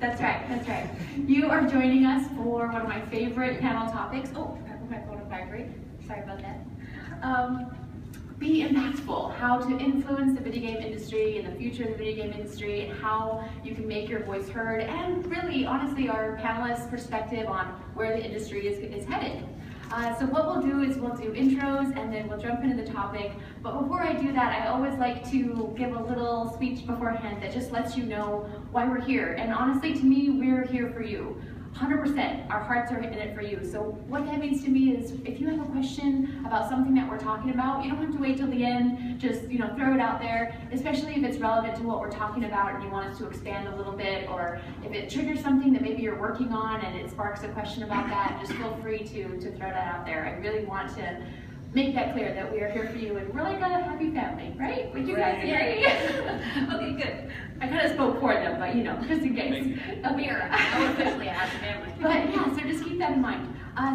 That's right, that's right. You are joining us for one of my favorite panel topics. Oh, I put my phone on vibrate. Sorry about that. Be impactful, how to influence the video game industry and the future of the video game industry, and how you can make your voice heard, and really, honestly, our panelists' perspective on where the industry is headed. So what we'll do is we'll do intros and then we'll jump into the topic. But before I do that, I always like to give a little speech beforehand that just lets you know why we're here. And honestly, to me, we're here for you. 100%, our hearts are in it for you. So what that means to me is if you have a question about something that we're talking about, you don't have to wait till the end, just throw it out there, especially if it's relevant to what we're talking about and you want us to expand a little bit, or if it triggers something that maybe you're working on and it sparks a question about that, just feel free to throw that out there. I really want to make that clear that we are here for you and we're like a happy family, right? Would you guys agree? Okay, good. I kind of spoke for them, but just in case. We are officially a happy family. But yeah, so just keep that in mind.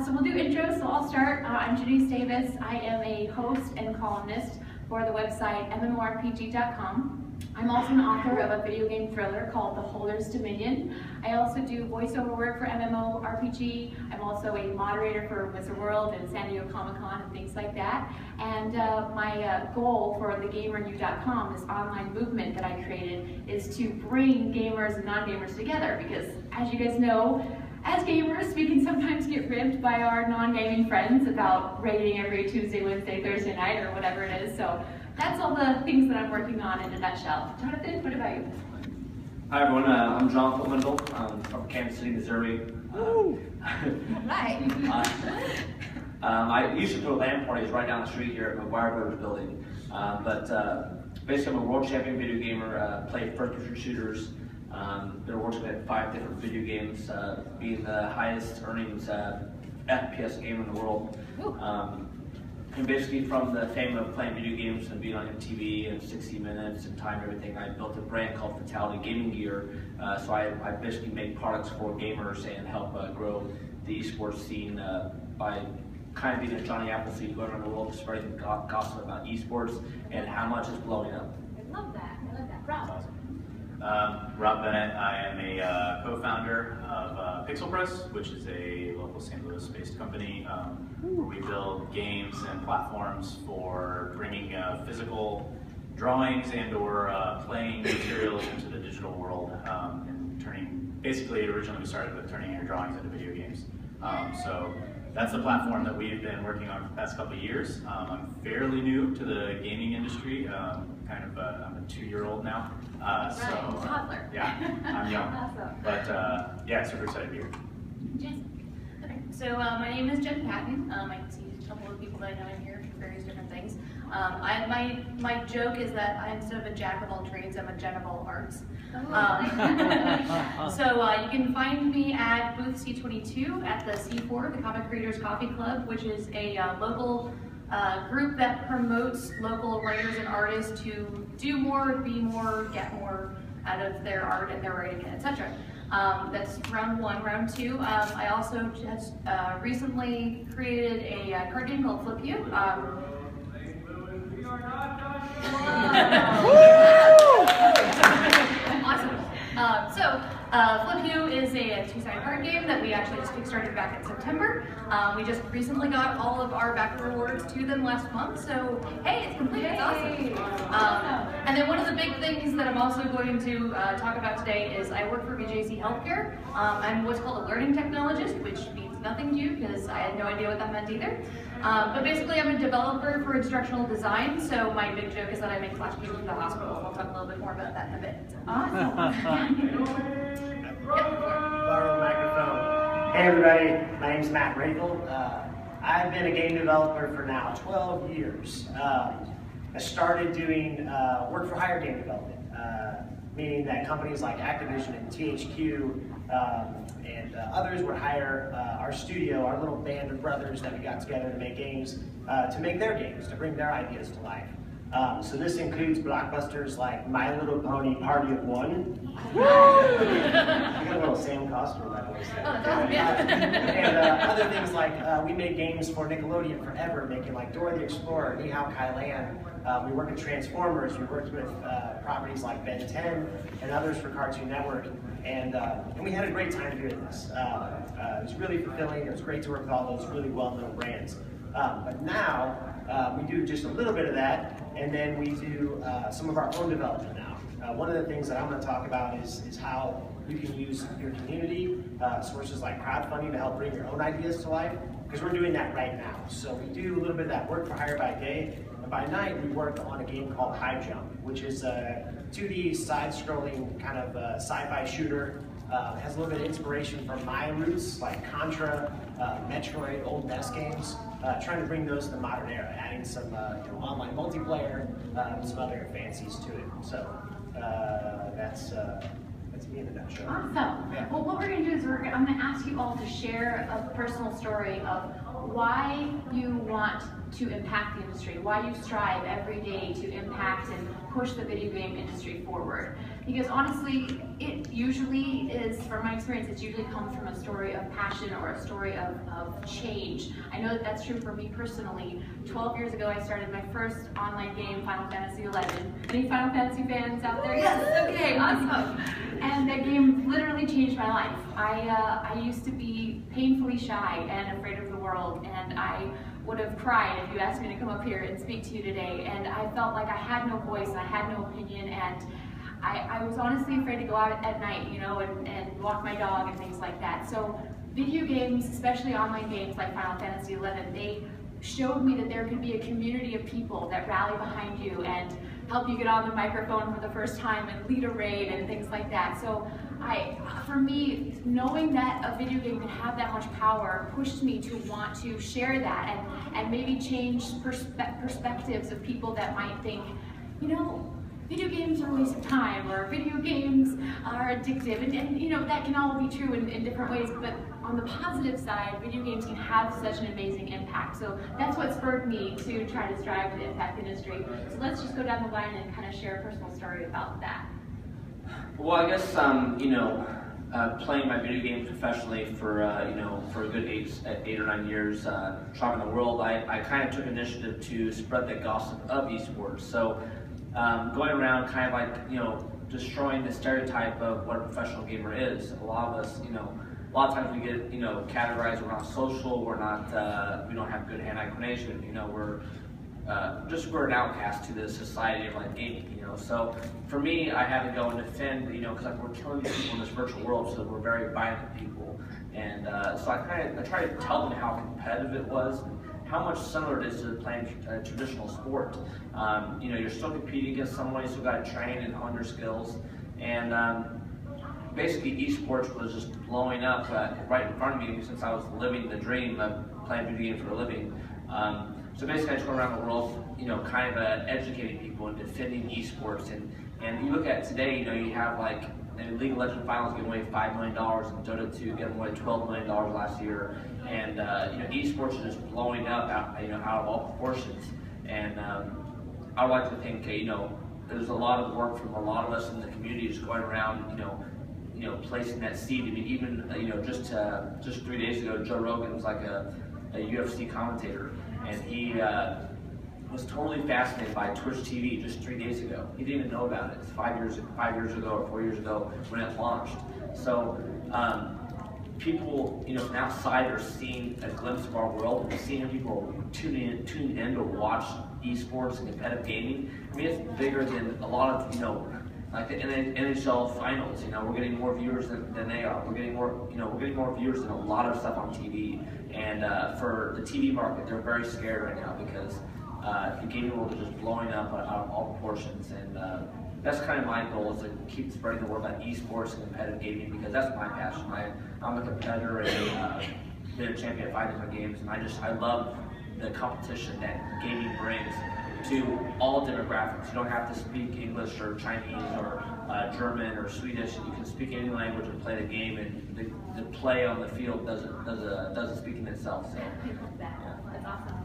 So we'll do intros, so I'll start. I'm Genese Davis. I am a host and columnist for the website mmorpg.com. I'm also an author of a video game thriller called The Holder's Dominion. I also do voiceover work for MMORPG. I'm also a moderator for Wizard World and San Diego Comic-Con and things like that. And my goal for thegamernew.com, this online movement that I created, is to bring gamers and non-gamers together, because as you guys know, as gamers, we can sometimes get ribbed by our non-gaming friends about raiding every Tuesday, Wednesday, Thursday night, or whatever it is. So that's all the things that I'm working on in a nutshell. Jonathan, what about you? Hi everyone, I'm Jonathan Wendell. I'm from Kansas City, Missouri. Right. I used to throw LAN parties right down the street here at McGuire Brothers building. Basically I'm a world champion video gamer, play first-person shooters. Been working at 5 different video games, being the highest earnings FPS game in the world. And basically from the fame of playing video games and being on MTV and 60 Minutes and Time Everything, I built a brand called Fatality Gaming Gear. So I basically make products for gamers and help grow the esports scene by kind of being a Johnny Appleseed going around the world spreading gossip about esports and how much it's blowing up. I love that. I love that. Rob. Rob Bennet. I am a co-founder of Pixel Press, which is a local St. Louis-based company where we build games and platforms for bringing physical drawings and/or playing materials into the digital world, and basically originally we started with turning your drawings into video games. So that's the platform that we've been working on for the past couple of years. I'm fairly new to the gaming industry. I'm a 2-year-old now. Toddler. Yeah, I'm young. Awesome. But yeah, super excited to be here. Jen. Okay. So my name is Jen Patton. I can see a couple of people that I know in here for various different things. My joke is that instead of a jack of all trades, I'm a Jen of all arts. So you can find me at booth C22 at the C4, the Comic Creators Coffee Club, which is a local group that promotes local writers and artists to do more, be more, get more out of their art and their writing, etc. That's round 1. Round 2, I also just recently created a card game called Flip You. Awesome. Flip You is a 2-sided card game that we actually just kickstarted back in September. We just recently got all of our backer rewards to them last month, so hey, it's complete, it's awesome. And then one of the big things that I'm also going to talk about today is I work for BJC Healthcare. I'm what's called a learning technologist, which means nothing to you because I had no idea what that meant either. But basically I'm a developer for instructional design, so my big joke is that I make flash games for the hospital. We'll talk a little bit more about that in a bit. Awesome. Borrow the microphone. Hey everybody, my name's Matt Raithel. I've been a game developer for now 12 years. I started doing work-for-hire game development, meaning that companies like Activision and THQ and others would hire our studio, our little band of brothers that we got together to make games, to make their games, to bring their ideas to life. So this includes blockbusters like My Little Pony Party of One. I got a little Sam costume, by the way. always say. Oh, that's awesome, yeah. And other things like we made games for Nickelodeon forever, making like Dora the Explorer, Ni Hao Kai Lan. We worked with Transformers. We worked with properties like Ben 10 and others for Cartoon Network. And we had a great time doing this. It was really fulfilling. It was great to work with all those really well-known brands. But now we do just a little bit of that, and then we do some of our own development now. One of the things that I'm going to talk about is how you can use your community, sources like crowdfunding to help bring your own ideas to life, because we're doing that right now. So we do a little bit of that work for hire by day, and by night we work on a game called High Jump, which is a 2D side-scrolling kind of sci-fi shooter. Has a little bit of inspiration from my roots, like Contra, Metroid, old NES games, trying to bring those to the modern era, adding some online multiplayer, some other fancies to it. So that's me in a nutshell. Awesome. Yeah. Well, what we're going to do is I'm going to ask you all to share a personal story of why you want to impact the industry, why you strive every day to impact and push the video game industry forward. Because honestly, it usually is, from my experience, it usually comes from a story of passion or a story of change. I know that that's true for me personally. 12 years ago, I started my first online game, Final Fantasy XI. Any Final Fantasy fans out there? Yes, okay, awesome. And that game literally changed my life. I used to be painfully shy and afraid of the world, and I would have cried if you asked me to come up here and speak to you today. And I felt like I had no voice, and I had no opinion, and I was honestly afraid to go out at night, and walk my dog and things like that. So video games, especially online games like Final Fantasy XI, they showed me that there could be a community of people that rally behind you and help you get on the microphone for the first time and lead a raid and things like that. So for me, knowing that a video game could have that much power pushed me to want to share that and maybe change perspectives of people that might think, video games are a waste of time, or video games are addictive, and that can all be true in different ways, but on the positive side, video games can have such an amazing impact. So that's what spurred me to try to strive to impact the industry. So let's just go down the line and kind of share a personal story about that. Well, I guess playing my video games professionally for for a good 8 or 9 years, traveling the world, I kind of took initiative to spread the gossip of esports. So going around kind of like destroying the stereotype of what a professional gamer is. A lot of us, a lot of times we get categorized. We're not social. We're not. We don't have good hand-eye coordination. We're an outcast to the society of like gaming. So for me, I had to go and defend. Because we're killing people in this virtual world, so we're very violent people. And so I tried to tell them how competitive it was, and how much similar it is to playing a traditional sport. You're still competing against someone. You still got to train and hone your skills. And basically, esports was just blowing up right in front of me since I was living the dream of playing video games for a living. So basically, I just went around the world, kind of educating people and defending esports. And you look at today, you have like in League of Legends Finals giving away $5 million, and Dota 2 giving away $12 million last year. And esports is just blowing up out of all proportions. And I would like to think, there's a lot of work from a lot of us in the community just going around, placing that seed. I mean, even just 3 days ago, Joe Rogan was like a UFC commentator, and he was totally fascinated by Twitch TV just 3 days ago. He didn't even know about it. It's 5 years ago or 4 years ago when it launched. So people, from outside are seeing a glimpse of our world, and seeing people tuning in to watch esports and competitive gaming. I mean, it's bigger than a lot of, like the NHL finals. We're getting more viewers than they are. We're getting more viewers than a lot of stuff on TV. And for the TV market, they're very scared right now because the gaming world is just blowing up out of all proportions. And that's kind of my goal, is to keep spreading the word about esports and competitive gaming, because that's my passion. I'm a competitor and been a champion at 5 different games, and I love the competition that gaming brings to all demographics. You don't have to speak English or Chinese or German or Swedish. You can speak any language and play the game, and the play on the field does the speaking itself. So, That's awesome.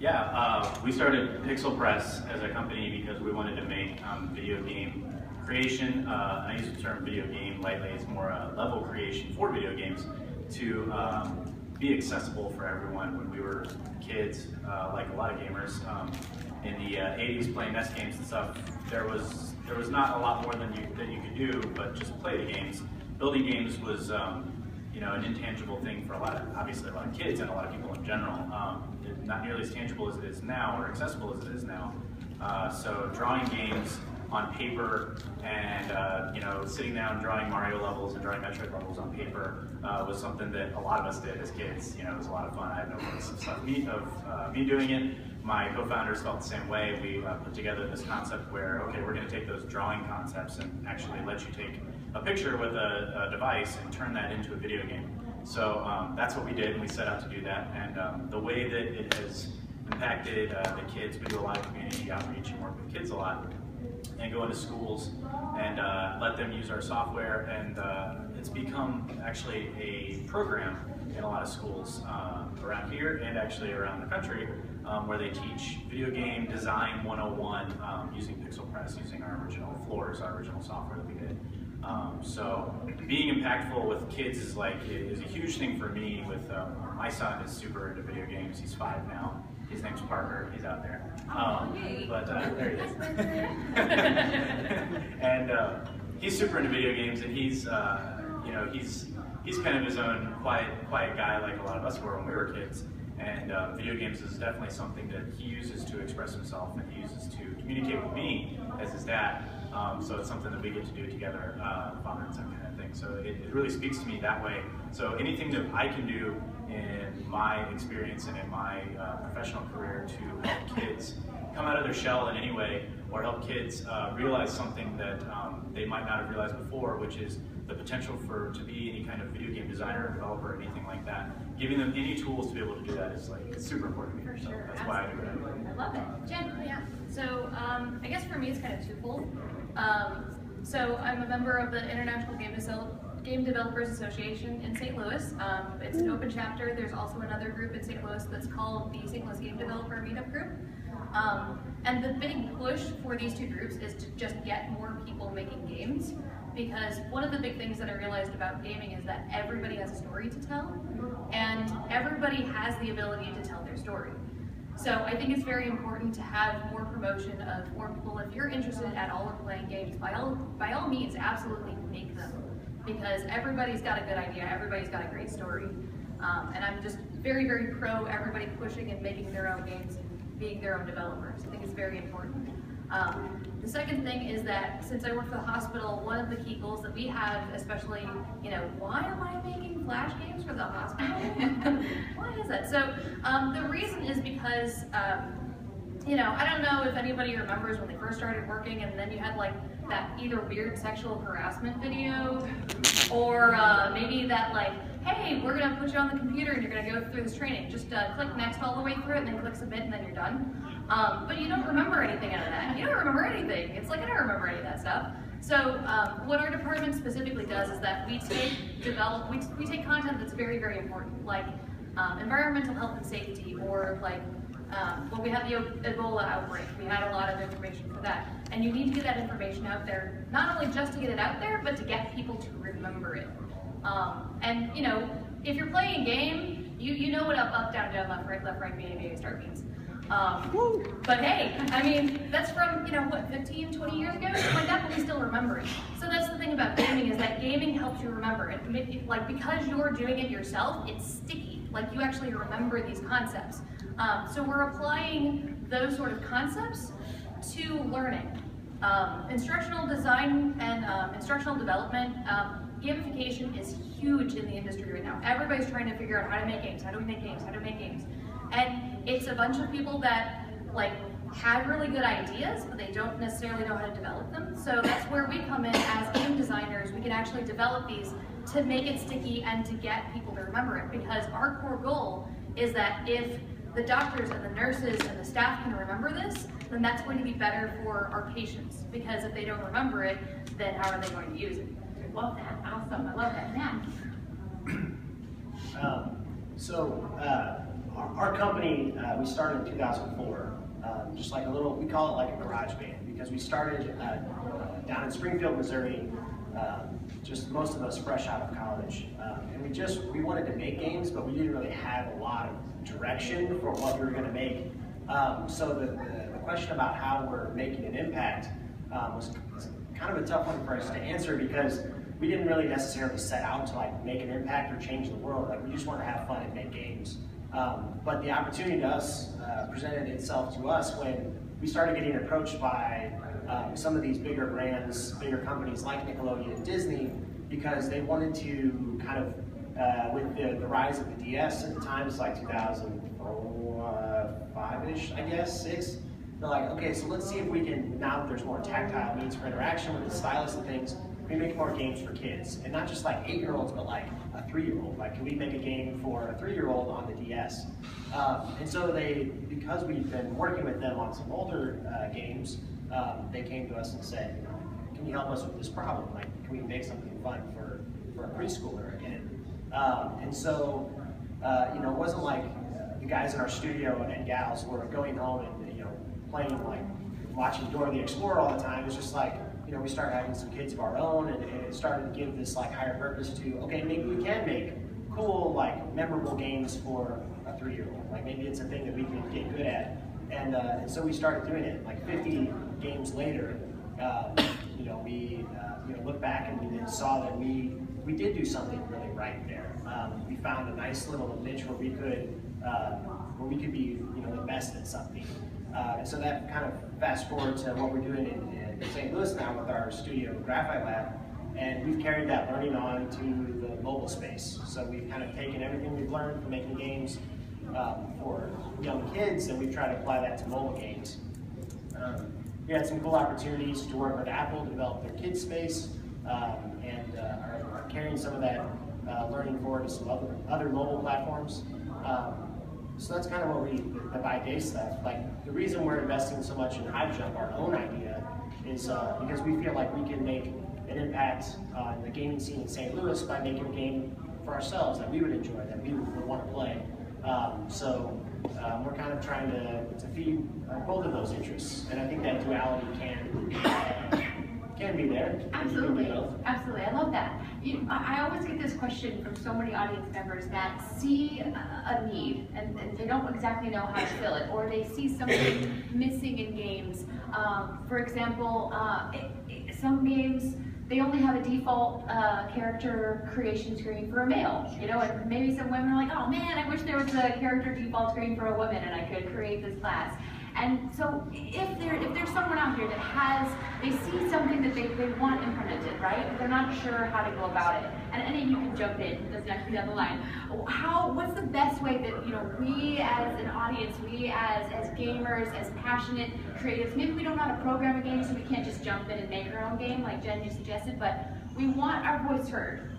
Yeah, we started Pixel Press as a company because we wanted to make video game creation, and I use the term video game lightly, it's more level creation for video games to be accessible for everyone. When we were kids, like a lot of gamers, in the 80s playing NES games and stuff, there was not a lot more that you could do but just play the games. Building games was you know, an intangible thing for obviously a lot of kids and a lot of people in general. Not nearly as tangible as it is now or accessible as it is now. So drawing games on paper and you know, sitting down drawing Mario levels and drawing Metroid levels on paper was something that a lot of us did as kids. You know, it was a lot of fun. I have no worries of me doing it. My co-founders felt the same way. We put together this concept where, okay, we're going to take those drawing concepts and actually let you take a picture with a device and turn that into a video game. So that's what we did, and we set out to do that. And the way that it has impacted the kids, we do a lot of community outreach and work with kids a lot, and go into schools and let them use our software. And it's become actually a program in a lot of schools around here and actually around the country, where they teach video game design 101 using Pixel Press, using our original floors, our original software that we did. So being impactful with kids is a huge thing for me. With my son is super into video games. He's 5 now. His name's Parker. He's out there. But there he is. And he's super into video games, and he's you know, he's kind of his own quiet guy, like a lot of us were when we were kids. And video games is definitely something that he uses to express himself, and he uses to communicate with me as his dad. So it's something that we get to do together, father and son kind of thing. So it really speaks to me that way. So anything that I can do in my experience and in my professional career to help kids come out of their shell in any way, or help kids realize something that they might not have realized before, which is the potential to be any kind of video game designer or developer or anything like that. Giving them any tools to be able to do that is it's super important to me. For sure. So that's why I do it. I love it. Jen? Yeah. So I guess for me it's kind of twofold. So I'm a member of the International Game Developers Association in St. Louis. It's an open chapter. There's also another group in St. Louis that's called the St. Louis Game Developer Meetup Group. And the big push for these two groups is to just get more people making games, because one of the big things that I realized about gaming is that everybody has a story to tell, and everybody has the ability to tell their story. So I think it's very important to have more promotion of more people. If you're interested at all in playing games, by all means, absolutely make them, because everybody's got a good idea, everybody's got a great story. And I'm just very, very pro everybody pushing and making their own games and being their own developers. I think it's very important. The second thing is that since I work for the hospital, one of the key goals that we have, especially, you know, why am I making Flash games for the hospital? Why is that? So the reason is because, you know, I don't know if anybody remembers when they first started working, and then you had like that either weird sexual harassment video, or maybe that like, hey, we're gonna put you on the computer and you're gonna go through this training. Just click next all the way through it, and then click submit, and then you're done. But you don't remember anything out of that. You don't remember anything. It's like, I don't remember any of that stuff. So what our department specifically does is that we take content that's very, very important, like environmental health and safety, or like when we had the Ebola outbreak, we had a lot of information for that. And you need to get that information out there, not only just to get it out there, but to get people to remember it. And you know, if you're playing a game, you know what up, down, left, right, B, A, start means. But hey, I mean, that's from, you know, what, 15, 20 years ago? Something like that, but we still remember it. So that's the thing about gaming, is that gaming helps you remember it. Like, because you're doing it yourself, it's sticky. Like, you actually remember these concepts. So we're applying those sort of concepts to learning. Instructional design and instructional development, gamification is huge in the industry right now. Everybody's trying to figure out how to make games, how do we make games, how do we make games. And it's a bunch of people that like have really good ideas, but they don't necessarily know how to develop them. So that's where we come in as game designers. We can actually develop these to make it sticky and to get people to remember it, because our core goal is that if the doctors and the nurses and the staff can remember this, then that's going to be better for our patients, because if they don't remember it, then how are they going to use it? I love that. Awesome. I love that. Matt? Our company, we started in 2004, just like we call it like a garage band. because we started down in Springfield, Missouri, just most of us fresh out of college. And we wanted to make games, but we didn't really have a lot of direction for what we were going to make. So the question about how we're making an impact was kind of a tough one for us to answer, because we didn't really necessarily set out to like make an impact or change the world. Like, we just wanted to have fun and make games. But the opportunity to us presented itself to us when we started getting approached by some of these bigger brands, bigger companies like Nickelodeon and Disney, because they wanted to kind of, with the rise of the DS at the time, it's like 2005-ish, I guess, 6. They're like, okay, so let's see if we can, now that there's more tactile means for interaction with the stylus and things, we make more games for kids. And not just like 8-year-olds, but like a 3-year-old. Like, can we make a game for a 3-year-old on the DS? And so because we've been working with them on some older games, they came to us and said, you know, can you help us with this problem? Like, can we make something fun for a preschooler again? And so, you know, it wasn't like the guys in our studio and gals were going home and, you know, playing, like, watching Dora the Explorer all the time. It's just like, you know, we started having some kids of our own, and it started to give this like higher purpose to, okay, maybe we can make cool, like, memorable games for a 3-year-old. Like, maybe it's a thing that we can get good at. And so we started doing it. Like 50 games later, you know, we look back and we saw that we did do something really right there. We found a nice little niche where we could be, you know, the best at something. And so that kind of fast forward to what we're doing in St. Louis now with our studio Graphite Lab, and we've carried that learning on to the mobile space. So we've kind of taken everything we've learned from making games for young kids, and we've tried to apply that to mobile games. We had some cool opportunities to work with Apple to develop their kids space, and are carrying some of that learning forward to some other mobile platforms. So that's kind of what the by day stuff. Like, the reason we're investing so much in Hive Jump, our own idea, is because we feel like we can make an impact on the gaming scene in St. Louis by making a game for ourselves that we would enjoy, that we would want to play. So we're kind of trying to feed both of those interests, and I think that duality can be there. Absolutely, absolutely. I love that. I always get this question from so many audience members that see a need and they don't exactly know how to fill it, or they see something missing in games. For example, some games, they only have a default character creation screen for a male, you know, and maybe some women are like, oh man, I wish there was a character default screen for a woman and I could create this class. And so if there's someone out here that they see something that they want implemented, right? But they're not sure how to go about it. And any of you can jump in, that's next down the line. What's the best way that, you know, we as an audience, we as gamers, as passionate creatives, maybe we don't know how to program a game, so we can't just jump in and make our own game like Jen just suggested, but we want our voice heard.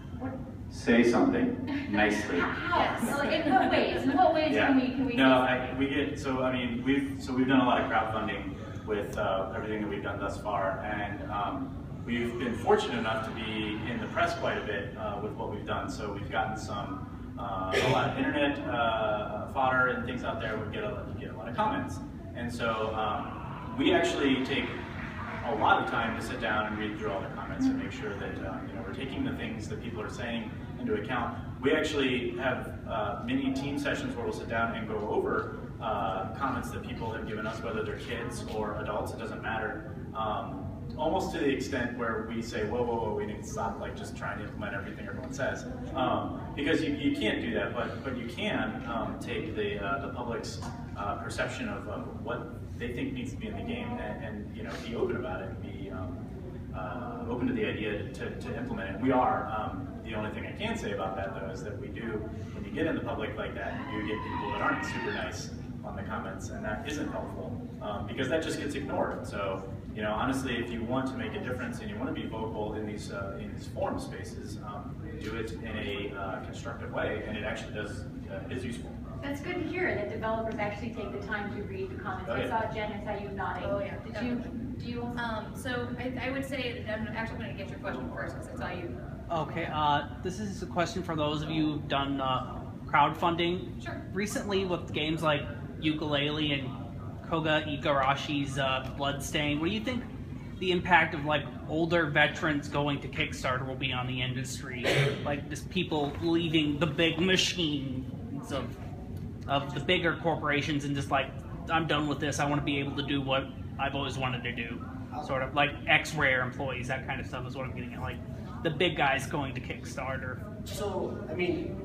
Say something nicely. How? Yes. Like, in what ways? In what ways can we? No, we've done a lot of crowdfunding with everything that we've done thus far, and we've been fortunate enough to be in the press quite a bit with what we've done. So we've gotten a lot of internet fodder and things out there. You get a lot of comments, and so we actually take a lot of time to sit down and read through all the comments and make sure that we're taking the things that people are saying into account. We actually have mini team sessions where we'll sit down and go over comments that people have given us, whether they're kids or adults, it doesn't matter. Almost to the extent where we say, whoa, we need to stop like just trying to implement everything everyone says. Because you can't do that, but you can take the public's perception of what they think needs to be in the game and be open about it, and be open to the idea to implement it. We are. The only thing I can say about that, though, is that we do, when you get in the public like that, you do get people that aren't super nice on the comments, and that isn't helpful because that just gets ignored. So, honestly, if you want to make a difference and you want to be vocal in these forum spaces, do it in a constructive way, and it actually is useful. That's good to hear that developers actually take the time to read the comments. Oh, yeah. I saw Jen, I saw you nodding. Oh yeah. Do you? So I would say that I'm actually going to get your question first because I saw you. Okay. This is a question for those of you who've done crowdfunding. Sure. Recently, with games like Ukulele and Koga Igarashi's Bloodstain. What do you think the impact of like older veterans going to Kickstarter will be on the industry? Like just people leaving the big machines of the bigger corporations and just like, I'm done with this. I want to be able to do what I've always wanted to do. Sort of like X-Rare employees, that kind of stuff is what I'm getting at. Like the big guys going to Kickstarter. So, I mean,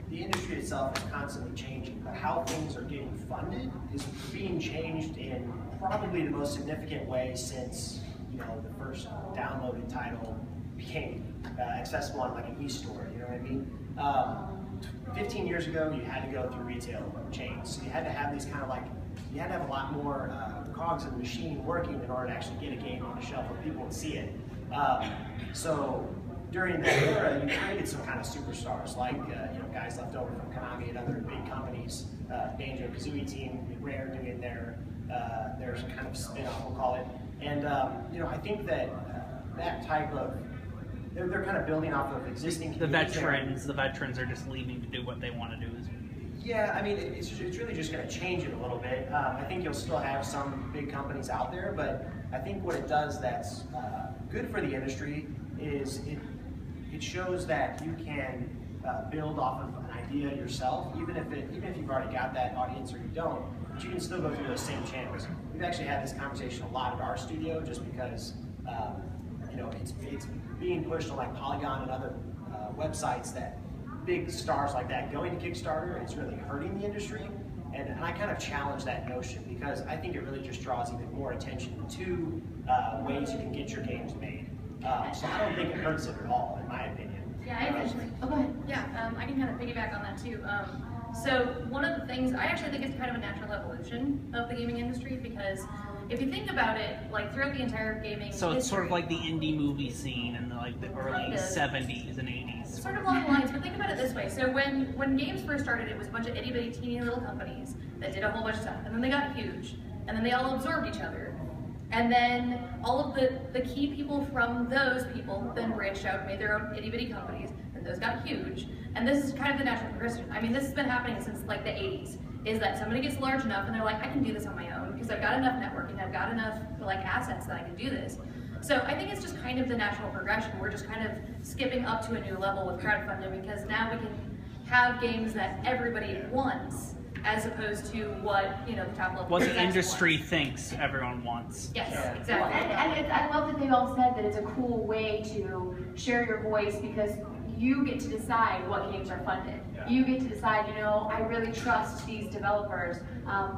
the industry itself is constantly changing, but how things are getting funded is being changed in probably the most significant way since, you know, the first downloaded title became accessible on like an e-store, you know what I mean? 15 years ago, you had to go through retail chains. So you had to have these kind of like, you had to have a lot more cogs in the machine working in order to actually get a game on the shelf where people would see it. So during that era, you created some kind of superstars, like you know, guys left over from Konami and other big companies, Banjo-Kazooie team, Rare doing their kind of spin-off, we'll call it. And you know, I think that that type of, they're kind of building off of existing the veterans are just leaving to do what they want to do. Yeah, I mean, it's really just going to change it a little bit. I think you'll still have some big companies out there, but I think what it does that's good for the industry is it shows that you can build off of an idea yourself, even if you've already got that audience or you don't, but you can still go through those same channels. We've actually had this conversation a lot at our studio, just because you know, it's being pushed on like Polygon and other websites that big stars like that going to Kickstarter, it's really hurting the industry. And I kind of challenge that notion because I think it really just draws even more attention to ways you can get your games made. So I don't think it hurts it at all, in my opinion. Yeah, I actually, Oh, go ahead. yeah, I can kind of piggyback on that too. So one of the things, I actually think it's kind of a natural evolution of the gaming industry because if you think about it, like throughout the entire gaming So it's history, sort of like the indie movie scene in the, like the early Kind of. 70s and 80s. sort of along the lines, but think about it this way. So when games first started, it was a bunch of itty-bitty teeny little companies that did a whole bunch of stuff, and then they got huge, and then they all absorbed each other. And then all of the key people from those people then branched out and made their own itty-bitty companies, and those got huge. And this is kind of the natural progression. I mean, this has been happening since like the 80s, is that somebody gets large enough and they're like, I can do this on my own because I've got enough networking, I've got enough like assets that I can do this. So I think it's just kind of the natural progression. We're just kind of skipping up to a new level with crowdfunding because now we can have games that everybody wants as opposed to what, you know, the top level. What the industry thinks everyone wants. Yes, Yeah. exactly. And I love that they all said that it's a cool way to share your voice because you get to decide what games are funded. Yeah. You get to decide, you know, I really trust these developers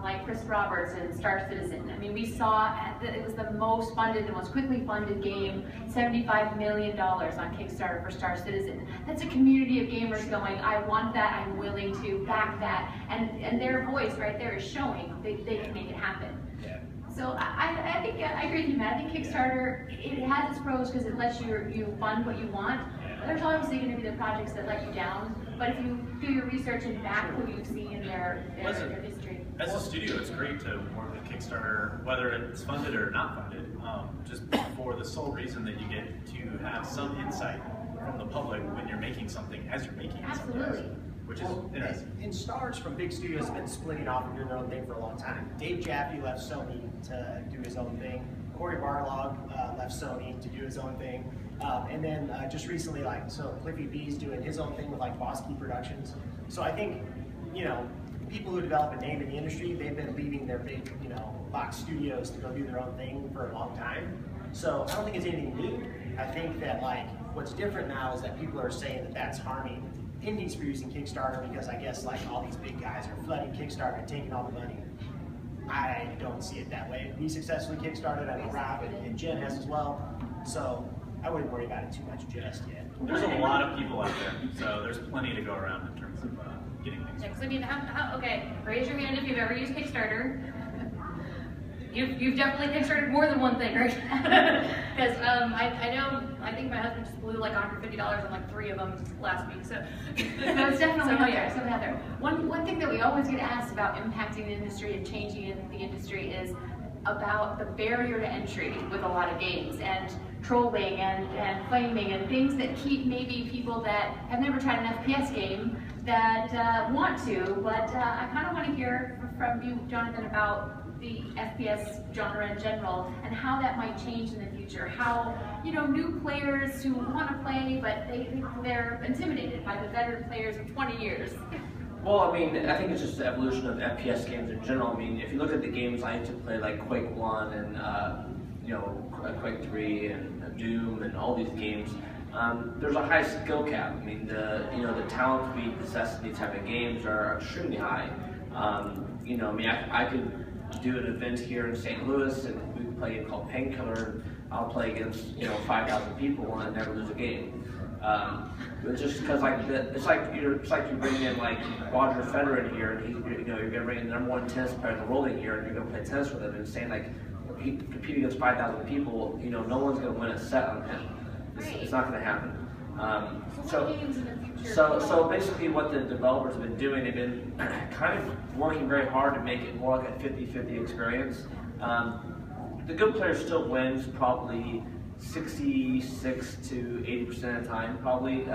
like Chris Roberts and Star Citizen. I mean, we saw that it was the most funded, the most quickly funded game, $75 million on Kickstarter for Star Citizen. That's a community of gamers going, I want that, I'm willing to back that. And their voice right there is showing they can make it happen. Yeah. So I think I agree with you, Matt. I think Kickstarter, it has its pros because it lets you fund what you want. There's obviously going to be the projects that let you down, but if you do your research and back who you've seen in their history. As a studio, it's great to work with Kickstarter, whether it's funded or not funded, just for the sole reason that you get to have some insight from the public when you're making something, as you're making something. Absolutely. Which is interesting. And stars from big studios have been splitting off and doing their own thing for a long time. Dave Jaffe left Sony to do his own thing. Corey Barlog left Sony to do his own thing. And then just recently, so Cliffy B's doing his own thing with like Bosky Productions. So I think, you know, people who develop a name in the industry, they've been leaving their big, you know, box studios to go do their own thing for a long time. So I don't think it's anything new. I think that like what's different now is that people are saying that that's harming indies for using Kickstarter because I guess like all these big guys are flooding Kickstarter and taking all the money. I don't see it that way. We successfully Kickstarted, I know Rob and Jen has as well. So I wouldn't worry about it too much just yet. There's a lot of people out there, so there's plenty to go around in terms of getting things. Yeah, 'cause I mean, okay, raise your hand if you've ever used Kickstarter. You've definitely Kickstarted more than one thing, right? Because I think my husband just blew like $150 on like 3 of them last week. So No, it's definitely out there. yeah. It's definitely out there. One thing that we always get asked about impacting the industry and changing the industry is about the barrier to entry with a lot of games and trolling and flaming and things that keep maybe people that have never tried an FPS game that want to. But I kind of want to hear from you, Jonathan, about the FPS genre in general, and how that might change in the future. How, you know, new players who want to play, but they're intimidated by the veteran players of 20 years. Well, I mean, I think it's just the evolution of FPS games in general. I mean, if you look at the games I used to play, like Quake 1 and, you know, Quake 3 and Doom and all these games, there's a high skill cap. I mean, the talent we possess in these type of games are extremely high. You know, I mean, I could do an event here in St. Louis and we could play a game called Painkiller, and I'll play against, you know, 5,000 people and never lose a game. It's just because it's like you're bringing in like Roger Federer in here, and you're gonna bring in the #1 tennis player in the world in here, and you're gonna play tennis with him, and saying like he competing against 5,000 people, you know, no one's gonna win a set on him. It's not gonna happen. So basically what the developers have been doing, they've been kind of working very hard to make it more like a 50-50 experience. The good player still wins probably 66 to 80% of the time, probably.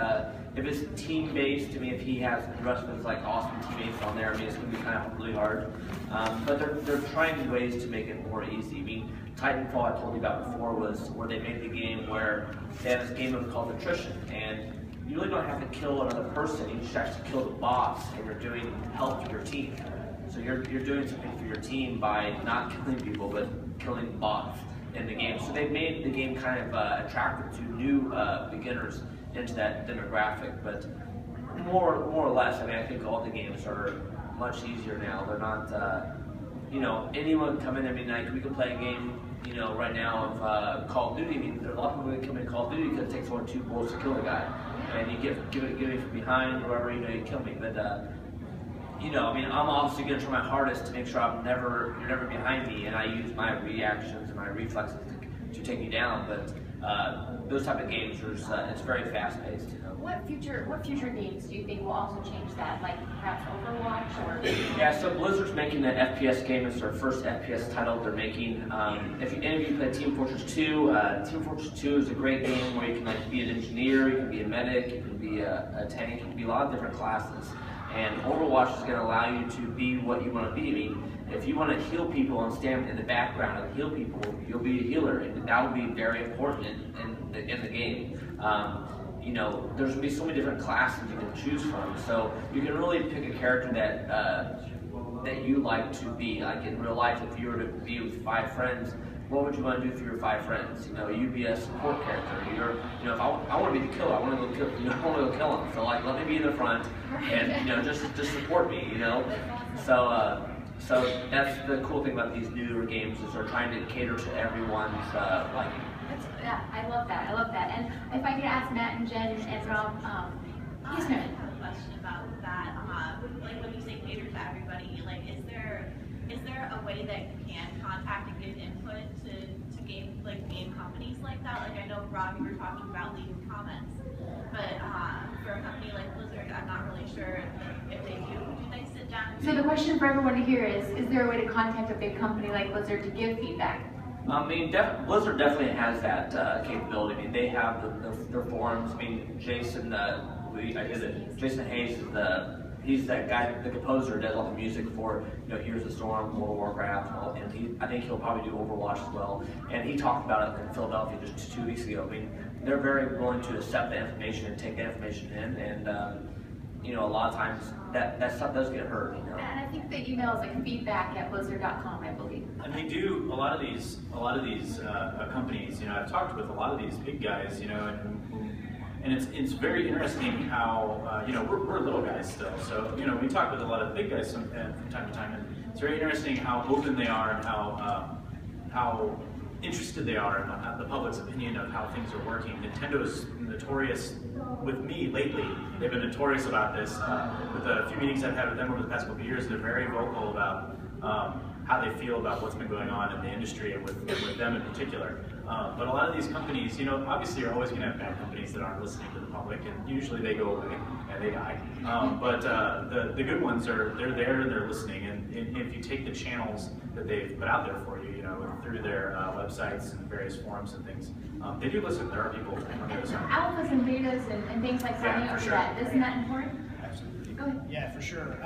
If it's team-based, I mean, if he has the rest of his like awesome teammates on there, I mean, it's gonna be kind of really hard. But they're trying ways to make it more easy. I mean, Titanfall I told you about before was where they made the game where they had this game called attrition, and you really don't have to kill another person. You just actually kill the boss, and you're doing help for your team. So you're doing something for your team by not killing people, but killing bots in the game. So they've made the game kind of attractive to new beginners into that demographic. But more or less, I mean, I think all the games are much easier now. They're not, you know, anyone come in. I mean, like we can play a game, you know, right now of Call of Duty. I mean, there are a lot of people that come in Call of Duty because it takes 1 or 2 bullets to kill the guy, and you give it from behind, wherever, you know, you kill me. But you know, I mean, I'm obviously going to try my hardest to make sure you're never behind me, and I use my reactions and my reflexes to take you down. But those type of games, it's very fast paced. You know? What future games do you think will also change that? Like perhaps Overwatch or? Yeah, so Blizzard's making an FPS game. It's their first FPS title they're making. If any of you play Team Fortress 2, Team Fortress 2 is a great game where you can like be an engineer, you can be a medic, you can be a tank, you can be a lot of different classes. And Overwatch is going to allow you to be what you want to be. I mean, if you want to heal people and stand in the background and heal people, you'll be a healer, and that will be very important in the game. You know, there's going to be so many different classes you can choose from, so you can really pick a character that you like to be. Like in real life, if you were to be with 5 friends, what would you want to do for your 5 friends? You know, you'd be a support character. You know, if I want to be the killer, I want to go kill. You know, I want to go kill them. So like, let me be in the front, and you know, just support me. You know, so that's the cool thing about these newer games is they're trying to cater to everyone's liking. Yeah, I love that. And if I could ask Matt and Jen and Rob, yes, ma'am. I have a question about that. Like when you say cater to everybody, like is there a way that you can contact and give input to game companies like that? Like I know Rob, you were talking about leaving comments, but for a company like Blizzard, I'm not really sure if they do. Do they sit down? So the question for everyone to hear is there a way to contact a big company like Blizzard to give feedback? I mean, Blizzard definitely has that capability. I mean, they have their forums. I mean, Jason Hayes is he's that guy, the composer, does all the music for, you know, Here's the Storm, World of Warcraft, and I think he'll probably do Overwatch as well. And he talked about it in Philadelphia just 2 weeks ago. I mean, they're very willing to accept the information and take the information in, and you know, a lot of times that stuff does get heard. You know? And I think the email is like feedback@blizzard.com, I believe. And they do a lot of these companies. You know, I've talked with a lot of these big guys. You know, and it's very interesting how you know, we're little guys still. So you know, we talk with a lot of the big guys from time to time, and it's very interesting how open they are and how interested they are in the public's opinion of how things are working. Nintendo's notorious, with me lately, they've been notorious about this. With a few meetings I've had with them over the past couple of years, they're very vocal about how they feel about what's been going on in the industry and with them in particular. But a lot of these companies, you know, obviously you're always going to have bad companies that aren't listening to the public, and usually they go away and they die. But the good ones they're there and they're listening, and if you take the channels that they've put out there for you, you know, through their websites and various forums and things, they do listen. There are people on the other side. Alphas and betas and things like signing up for that. Isn't that important? Absolutely. Go ahead. Yeah, for sure.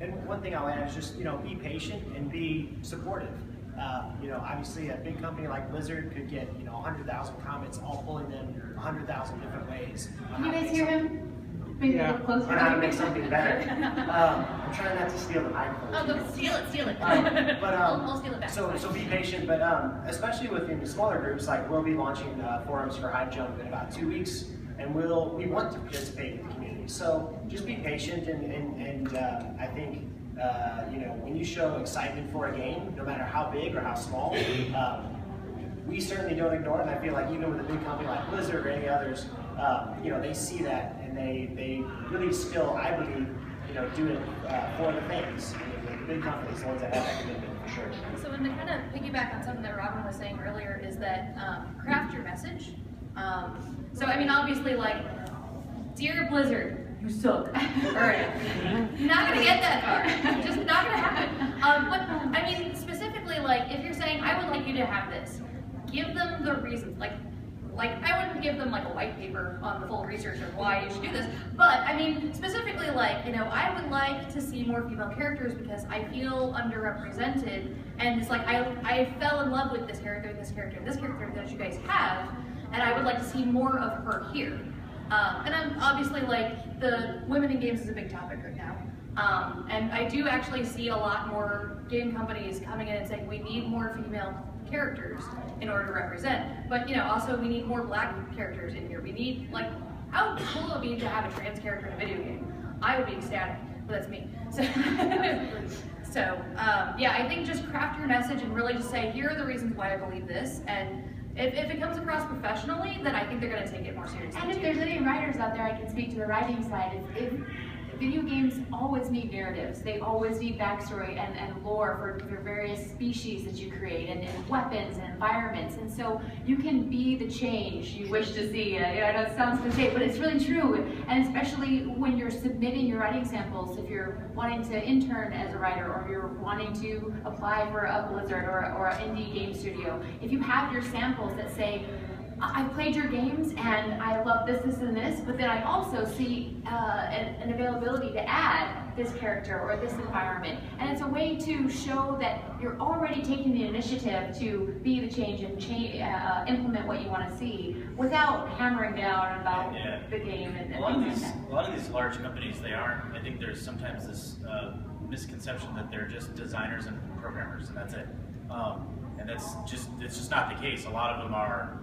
And one thing I'll add is just, be patient and be supportive. Obviously a big company like Blizzard could get, 100,000 comments, all pulling them 100,000 different ways. Can you guys hear him? Maybe a little closer. On how to make something better. I'm trying not to steal the microphone. Oh, go steal it. I'll steal it back. So be patient, but especially within the smaller groups, like we'll be launching forums for Hive Jump in about 2 weeks, and we want to participate in the community. So just be patient, and I think when you show excitement for a game, no matter how big or how small, we certainly don't ignore it. And I feel like even with a big company like Blizzard or any others, they see that and they really still, I believe, do it for the fans. The big companies, the ones that have that commitment, for sure. So, and to kind of piggyback on something that Robin was saying earlier, is that craft your message. Obviously, like, dear Blizzard, you suck. Alright. Not gonna get that far. Just not gonna happen. But, specifically, like, if you're saying, I would like you to have this, give them the reasons. Like I wouldn't give them like a white paper on the full research of why you should do this, but specifically I would like to see more female characters because I feel underrepresented, and it's like I fell in love with this character, and this character that you guys have, and I would like to see more of her here. And I'm obviously the women in games is a big topic right now. And I do actually see a lot more game companies coming in and saying we need more female characters in order to represent, but also we need more black characters in here. We need, how cool it would be to have a trans character in a video game. I would be ecstatic, but that's me. So, I think just craft your message and really just say, here are the reasons why I believe this, and if it comes across professionally, then I think they're going to take it more seriously. And if there's any writers out there, I can speak to the writing side. If video games always need narratives. They always need backstory and lore for various species that you create, and weapons and environments. And so you can be the change you wish to see. I know it sounds cliche, but it's really true. And especially when you're submitting your writing samples, if you're wanting to intern as a writer, or you're wanting to apply for a Blizzard or an indie game studio, if you have your samples that say, I played your games and I love this, this, and this, but then I also see an availability to add this character or this environment. And it's a way to show that you're already taking the initiative to be the change and implement what you want to see without hammering down about the game. And a lot of these large companies, I think there's sometimes this misconception that they're just designers and programmers and that's it. And it's just not the case. A lot of them are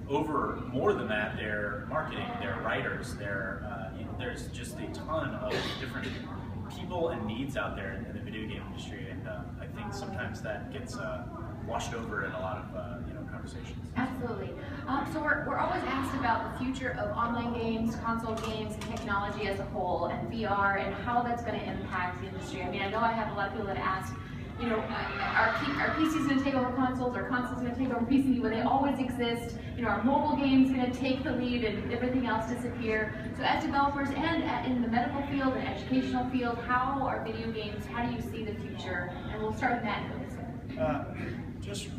over more than that. They're marketing, they're writers, there's just a ton of different people and needs out there in the video game industry, and I think sometimes that gets washed over in a lot of conversations. Absolutely. So we're always asked about the future of online games, console games, and technology as a whole, and VR, and how that's going to impact the industry. I mean, I know I have a lot of people that ask, our PC's going to take over consoles, our consoles going to take over PC, will they always exist? Our mobile game's going to take the lead and everything else disappear. So as developers and in the medical field and educational field, how are video games, how do you see the future? And we'll start with Matt. Just,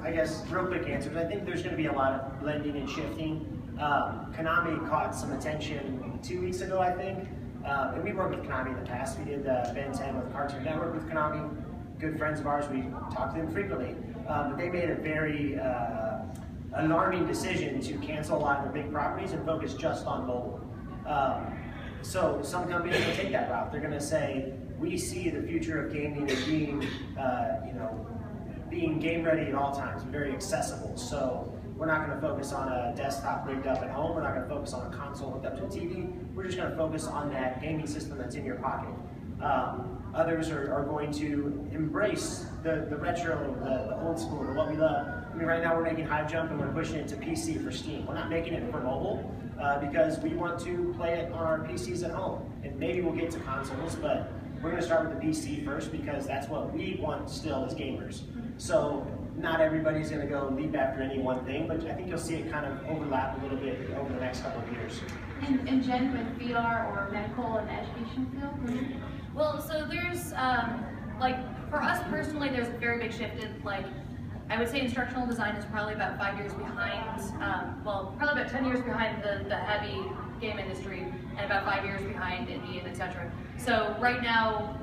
I guess, real quick answers. I think there's going to be a lot of blending and shifting. Konami caught some attention 2 weeks ago, I think. And we worked with Konami in the past. We did Ben 10 with Cartoon Network with Konami. Good friends of ours, we talk to them frequently. But they made a very alarming decision to cancel a lot of their big properties and focus just on mobile. So some companies will take that route. They're going to say, we see the future of gaming as being, being game ready at all times, very accessible. So we're not going to focus on a desktop rigged up at home. We're not going to focus on a console hooked up to a TV. We're just going to focus on that gaming system that's in your pocket. Others are going to embrace the retro, the old school, what we love. I mean, right now we're making Hive Jump and we're pushing it to PC for Steam. We're not making it for mobile because we want to play it on our PCs at home. And maybe we'll get to consoles, but we're going to start with the PC first because that's what we want still as gamers. So not everybody's going to go leap after any one thing, but I think you'll see it kind of overlap a little bit over the next couple of years. And Jen, with VR or medical and education field? Well, so there's, for us personally, there's a very big shift in, I would say instructional design is probably about 5 years behind, probably about 10 years behind the heavy game industry, and about 5 years behind indie and etc. So right now,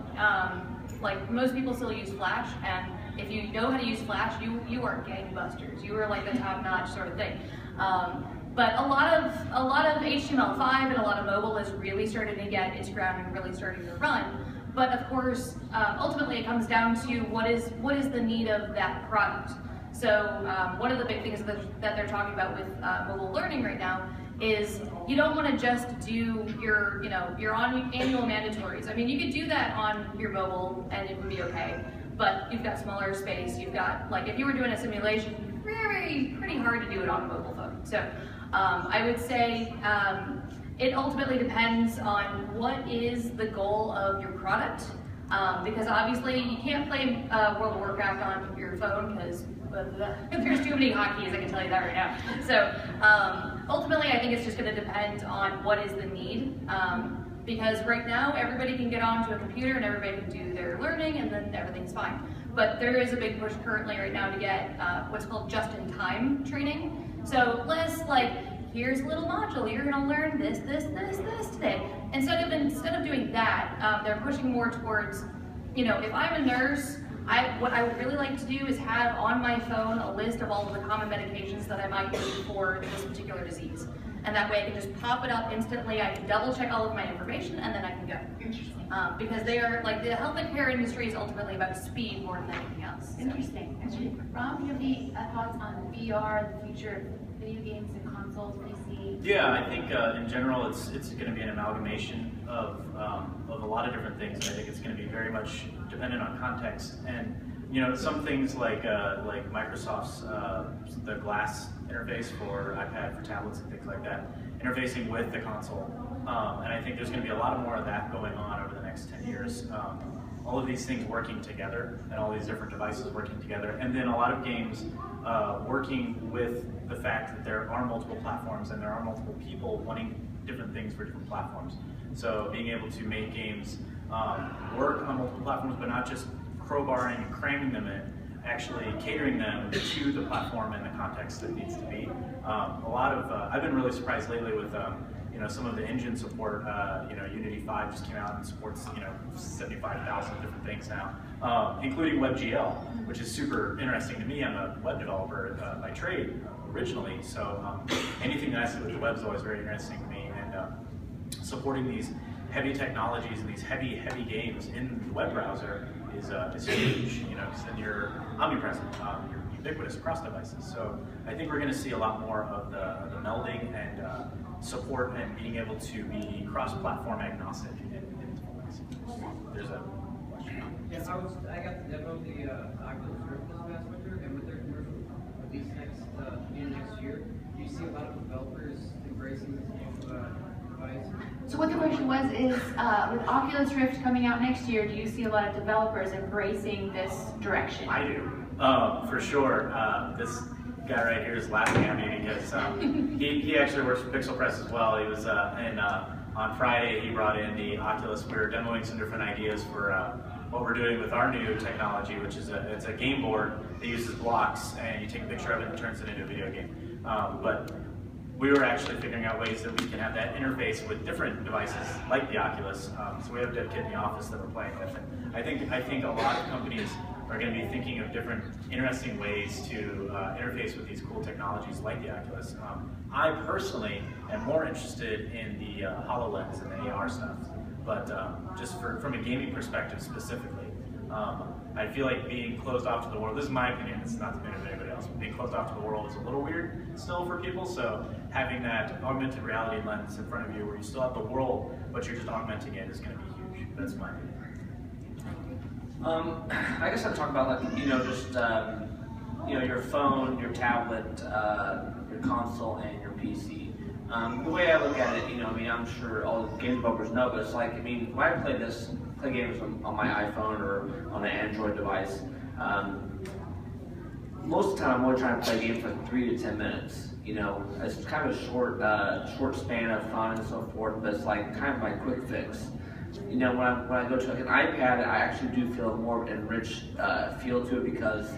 Like most people still use Flash, and if you know how to use Flash, you are gangbusters. You are like the top-notch sort of thing. But a lot of HTML5 and a lot of mobile is really starting to get its ground and really starting to run. But of course, ultimately it comes down to what is the need of that product. So one of the big things that they're talking about with mobile learning right now is you don't want to just do your annual mandatories. I mean, you could do that on your mobile and it would be okay, but you've got smaller space. You've got, like, if you were doing a simulation, pretty hard to do it on a mobile phone. So I would say it ultimately depends on what is the goal of your product, because obviously you can't play World of Warcraft on your phone because there's too many hotkeys, I can tell you that right now. So ultimately I think it's just going to depend on what is the need, because right now everybody can get onto a computer and everybody can do their learning and then everything's fine. But there is a big push currently right now to get what's called just-in-time training. So less like, here's a little module, you're going to learn this today. Instead of doing that, they're pushing more towards, if I'm a nurse, what I would really like to do is have on my phone a list of all of the common medications that I might need for this particular disease. And that way I can just pop it up instantly, I can double check all of my information, and then I can go. Interesting. Because they are, like, the health and care industry is ultimately about speed more than anything else. So. Interesting. Rob, do you have any thoughts on VR, the future of video games and consoles, PC? Yeah, I think in general it's going to be an amalgamation of a lot of different things. And I think it's going to be very much dependent on context. And some things like Microsoft's the glass interface for iPad, for tablets and things like that, interfacing with the console. And I think there's going to be a lot more of that going on over the next 10 years. All of these things working together, and all these different devices working together, and then a lot of games working with the fact that there are multiple platforms and there are multiple people wanting different things for different platforms. So being able to make games work on multiple platforms, but not just crowbarring and cramming them in, actually catering them to the platform and the context that needs to be. I've been really surprised lately with some of the engine support. Unity 5 just came out and supports 75,000 different things now, including WebGL, which is super interesting to me. I'm a web developer by trade originally, so anything that has to do with the web is always very interesting to me. And supporting these heavy technologies and these heavy games in the web browser is huge, because then you're omnipresent, you're ubiquitous across devices. So I think we're going to see a lot more of the melding and support and being able to be cross-platform agnostic in devices. There's a question. Yeah, I got to demo the Oculus Rift this past winter, and with their commercial release next year, do you see a lot of developers embracing this new device? So what the question was is, with Oculus Rift coming out next year, do you see a lot of developers embracing this direction? I do, for sure. This guy right here is laughing at me because he actually works for Pixel Press as well. He was on Friday, he brought in the Oculus. We were demoing some different ideas for what we're doing with our new technology, which is it's a game board that uses blocks, and you take a picture of it and it turns it into a video game. But we were actually figuring out ways that we can have that interface with different devices like the Oculus. So we have a dev kit in the office that we're playing with. And I think a lot of companies are going to be thinking of different interesting ways to interface with these cool technologies like the Oculus. I personally am more interested in the HoloLens and the AR stuff, but just from a gaming perspective specifically, I feel like being closed off to the world, this is my opinion, it's not the opinion of anybody else, but being closed off to the world is a little weird still for people, so having that augmented reality lens in front of you where you still have the world, but you're just augmenting it is going to be huge. That's my opinion. I guess I'd talk about your phone, your tablet, your console, and your PC. The way I look at it, I'm sure all the game developers know, but it's like, when I play games on my iPhone or on an Android device, most of the time I'm only trying to play a game for 3 to 10 minutes. It's kind of a short span of fun and so forth, but it's like kind of my quick fix. When I go to an iPad, I actually do feel more enriched feel to it because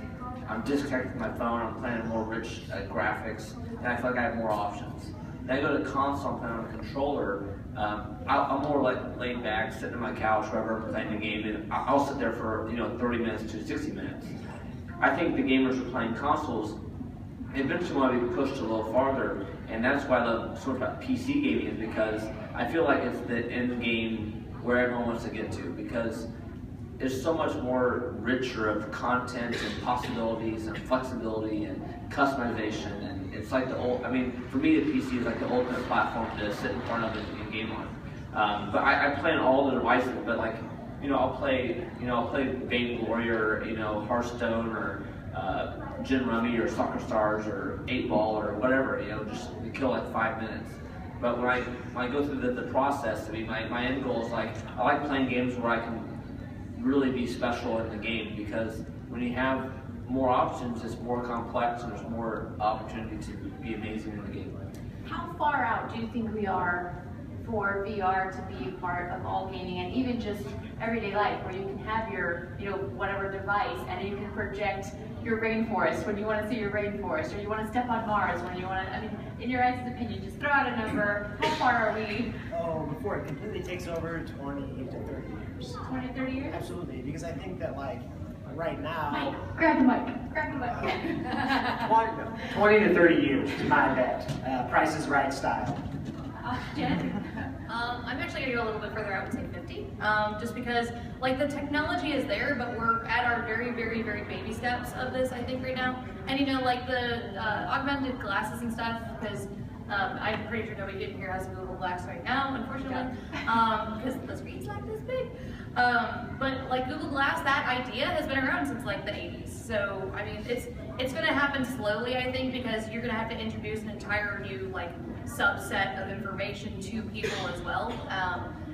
I'm disconnected from my phone, I'm playing more rich graphics, and I feel like I have more options. Then I go to console, I'm playing on a controller, I'm more like laid back, sitting on my couch, wherever, playing the game, and I'll sit there for 30 minutes to 60 minutes. I think the gamers who are playing consoles eventually want to be pushed a little farther, and that's why I love sort of about PC gaming, is because I feel like it's the end game where everyone wants to get to, because it's so much more richer of content and possibilities and flexibility and customization, and it's like for me the PC is like the ultimate platform to sit in front of and game on. But I play on all the devices, but like, I'll play Vainglory or, Hearthstone or Gin Rummy or Soccer Stars or 8-Ball or whatever, just to kill like 5 minutes. But when I go through the process, my end goal is like, I like playing games where I can really be special in the game, because when you have more options, it's more complex and there's more opportunity to be amazing in the game. How far out do you think we are for VR to be a part of all gaming, and even just everyday life, where you can have your, whatever device, and you can project your rainforest when you want to see your rainforest, or you want to step on Mars when you want to, in your guys' opinion, just throw out a number. How far are we? Oh, before it completely takes over, 20 to 30 years. 20, 30 years? Absolutely, because I think that right now... Mike, grab the mic. 20 to 30 years is my bet. Price is Right style. Jen? I'm actually going to go a little bit further. I would say 50, just because the technology is there, but we're at our very, very, very baby steps of this, I think, right now. And the augmented glasses and stuff, because I'm pretty sure nobody in here has a Google Glass right now, unfortunately, because the screen's like this big. But Google Glass, that idea has been around since the 80s. So it's going to happen slowly, I think, because you're going to have to introduce an entire new subset of information to people as well.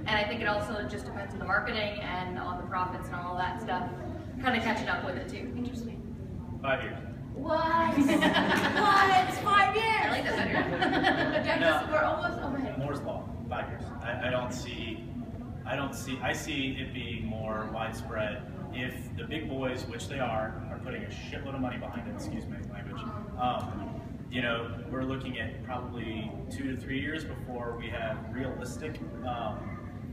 And I think it also just depends on the marketing and on the profits and all of that stuff, kind of catching up with it too. Interesting. 5 years. What? What? 5 years? I like that better. No. We're almost overhead. Moore's Law, 5 years. I see it being more widespread if the big boys, which they are putting a shitload of money behind it, excuse my language. We're looking at probably 2 to 3 years before we have realistic,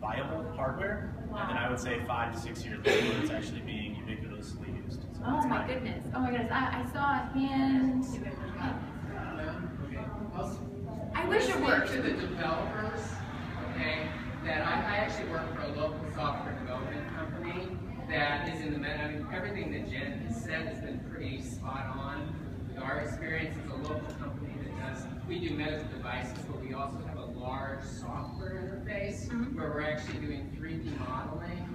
viable hardware. Wow. And then I would say 5 to 6 years before it's actually being ubiquitously used. So Oh my goodness. Oh my goodness. I saw a hand. I wish it worked. To the developers, okay, that I actually work for a local software development company that is in the everything that Jen has said has been pretty spot on. With our experience, it's a local company that we do medical devices, but we also have a large software interface where we're actually doing 3D modeling.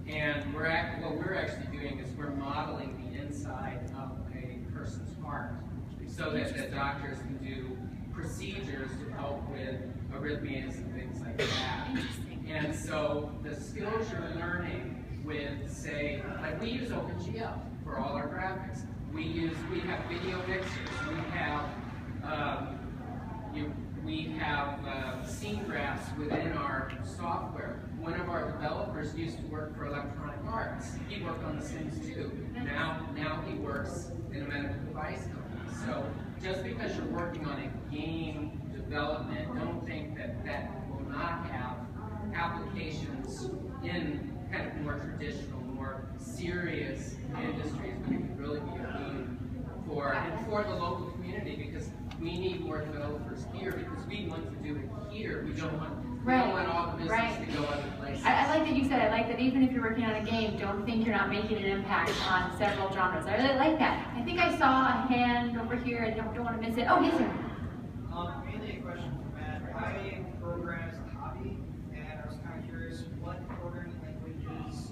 And what we're actually doing is we're modeling the inside of a person's heart so that the doctors can do procedures to help with arrhythmias and things like that. And so the skills you're learning with, say, we use OpenGL for all our graphics. We have video mixers. We have scene graphs within our software. One of our developers used to work for Electronic Arts. He worked on The Sims 2. Now he works in a medical device company. So just because you're working on a game development, don't think that will not have applications in kind of more traditional, more serious industries, but it can really be a boon for the local community, because we need more developers here, because we want to do it here. We don't want all the business to go other places. I like that you said, I like that even if you're working on a game, don't think you're not making an impact on several genres. I really like that. I think I saw a hand over here. I don't want to miss it. Oh, yes, sir. Mainly a question for Matt. I program as a hobby, and I was kind of curious what programming languages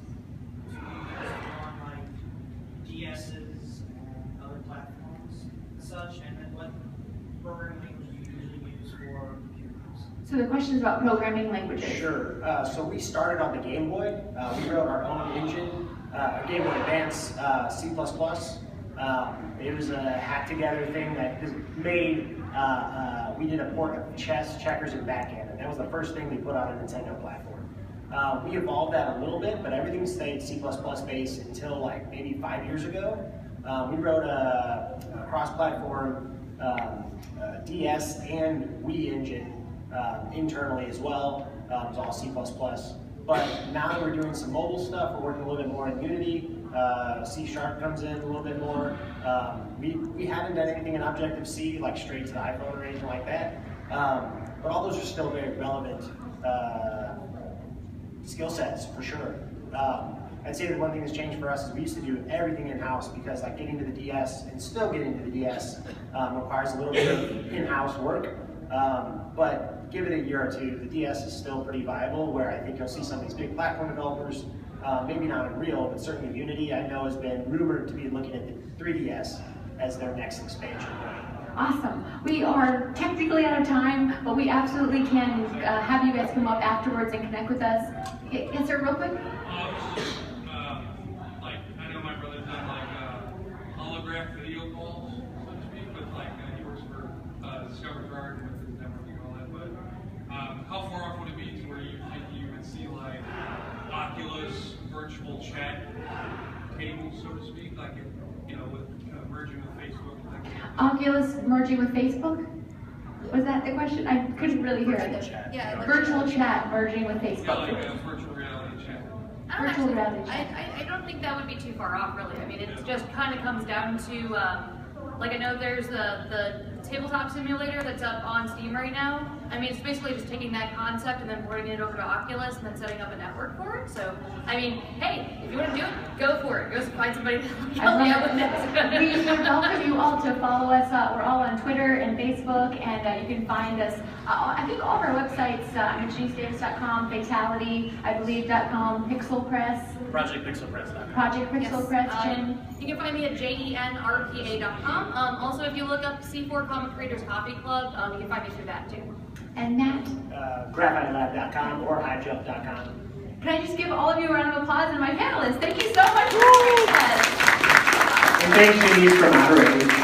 do you use on DSs and other platforms and such, and then what programming language do you usually use for computers? So the question is about programming languages. Sure. So we started on the Game Boy. We wrote our own engine, Game Boy Advance C++. It was a hack-together thing that made, we did a port of chess, checkers, and backgammon. That was the first thing we put on a Nintendo platform. We evolved that a little bit, but everything stayed C++ based until maybe 5 years ago. We wrote a cross-platform DS and Wii engine internally as well. It was all C++. But now that we're doing some mobile stuff, we're working a little bit more in Unity. C# comes in a little bit more. We haven't done anything in Objective-C, like straight to the iPhone or anything like that. But all those are still very relevant skill sets for sure. I'd say that one thing that's changed for us is we used to do everything in-house because like getting to the DS and still getting to the DS requires a little bit of in-house work. But give it a year or two, the DS is still pretty viable, where I think you'll see some of these big platform developers, maybe not Unreal, but certainly Unity, I know has been rumored to be looking at the 3DS as their next expansion. Awesome. We are technically out of time, but we absolutely can have you guys come up afterwards and connect with us. Yes, sir, real quick? Like, I know my brother's done like holograph video calls, so to speak, but like he works for Discover Garden with his networking and all that, but how far off would it be to where you think you would see like Oculus virtual chat tables, so to speak, like with merging with Facebook? Oculus merging with Facebook? Was that the question? I couldn't really hear it. Yeah, Virtual chat merging with Facebook. Yeah, like a virtual reality chat. I don't think that would be too far off, really. I mean, it just kind of comes down to, like I know there's the tabletop simulator that's up on Steam right now. I mean, it's basically just taking that concept and then porting it over to Oculus and then setting up a network for it. So, I mean, hey, if you want to do it, go for it. Go find somebody to help you out with this. We welcome you all to follow us. We're all on Twitter and Facebook, and you can find us. I think all of our websites, GeneseDavis.com, Fatality, I believe.com, Pixel Press. ProjectPixelPress.com. Project Pixel Press, Jen. You can find me at JENRPA.com. Also, if you look up C4 Comic Creators Coffee Club, you can find me through that too. And Matt? GraphiteLab.com or HighJump.com. Can I just give all of you a round of applause and my panelists? Thank you so much for joining us. And thanks, Genese, for moderating.